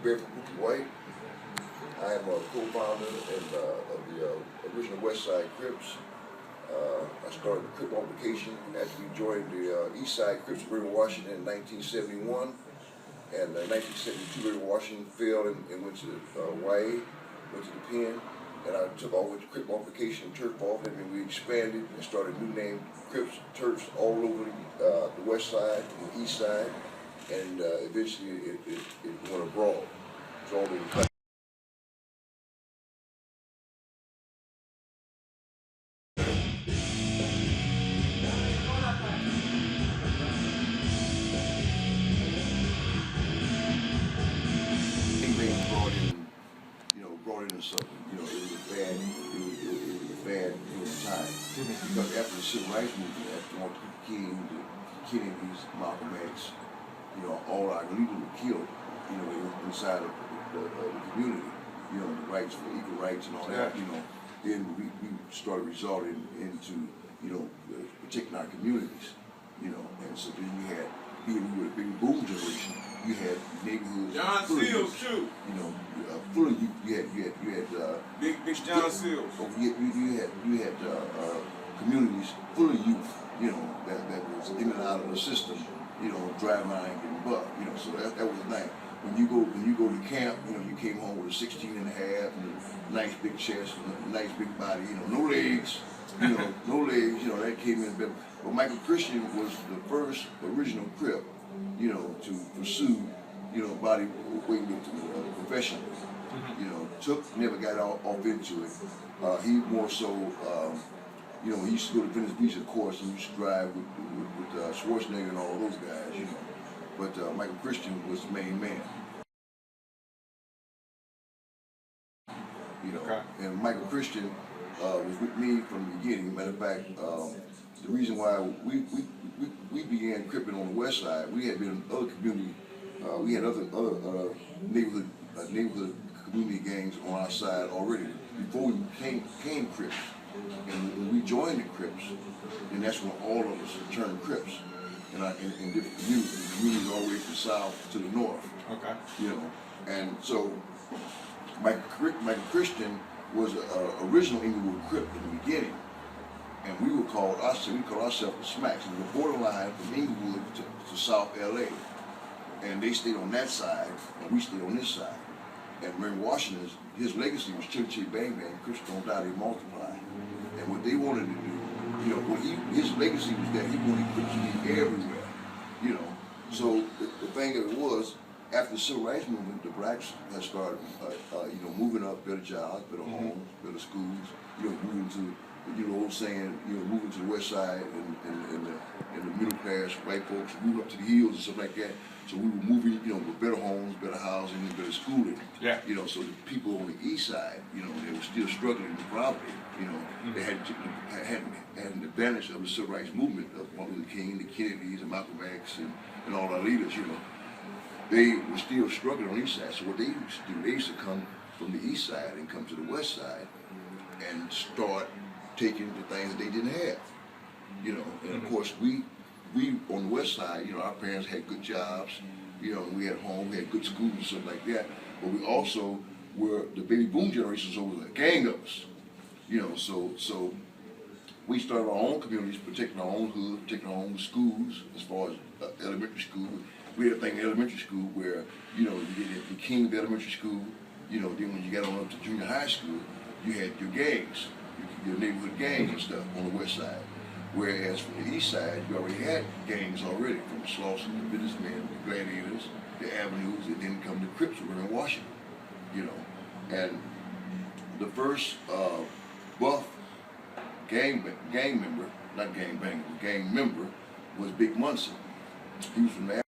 Barefoot Pookie White. I am a co-founder of the original West Side Crips. I started the Crip altercation after we joined the East Side Crips of River Washington in 1971. And in 1972, River Washington fell and went to YA, went to the pen. And I took all with the Crip altercation and turf off, and then we expanded and started a new name, Crips, Turfs, all over the West Side and the East Side. And eventually it went abroad. It's all over the country. Brought in something, it was a bad, it was a time. Because after the Civil Rights Movement, after Martin Luther King, the Kennedys, Malcolm X, all our leaders were killed, inside of the community, the rights for equal rights and all that, then we started resorting into, protecting our communities, and so then we had, we were a big boom generation. You had neighborhoods full of youth, full of youth. You had Big John Seals. You had communities full of youth, that was in and out of the system, driving around and getting bucked, so that was the thing. When you go to camp, you came home with a 16 and a half and a nice big chest and a nice big body, no legs, no legs, that came in better. But Michael Christian was the first original Crip, to pursue, body weightlifting professionally. Never got off into it. He more so, he used to go to Venice Beach, of course, and used to drive with Schwarzenegger and all those guys, But Michael Christian was the main man. Okay. And Michael Christian was with me from the beginning. Matter of fact, the reason why we began cripping on the West Side, we had been in other community, we had other neighborhood community gangs on our side already before we became Crips. And when we joined the Crips, and that's when all of us turned Crips in different communities all the way from the south to the north. Okay. And so Michael Christian was an original Inglewood Crip in the beginning. And we called ourselves the Smacks. We were borderline from Inglewood to South LA. And they stayed on that side, and we stayed on this side. And River Washington, his legacy was Chitty Chitty Bang Bang, Crips don't die, they multiply. And what they wanted to do, his legacy was that he wanted Crips to be everywhere, So the thing of it was, after the Civil Rights Movement, the blacks had started, moving up, better jobs, better homes, better schools, moving to, moving to the West Side and the middle class white folks, moving up to the hills and stuff like that. So we were moving, with better homes, better housing, and better schooling. Yeah. So the people on the East Side, they were still struggling with poverty. They had the advantage of the Civil Rights Movement of Martin Luther King, the Kennedys, and Malcolm X, and all our leaders. They were still struggling on the East Side. So what they used to do, they used to come from the East Side and come to the West Side and start taking the things that they didn't have. And of course we on the West Side, our parents had good jobs, we had home, we had good schools and stuff like that. But we also were the baby boom generation, so it was a gang of us. So we started our own communities, protecting our own hood, protecting our own schools as far as elementary school. We had a thing in elementary school where, you get the king of elementary school, then when you got on up to junior high school, you had your gangs, your neighborhood gangs and stuff on the West Side. Whereas from the East Side, you already had gangs already, from the Slauson, the businessmen, the gladiators, the avenues, and then come the Crips who were in Washington, And the first buff gang member, not gang banger, but gang member, was Big Munson. He was from the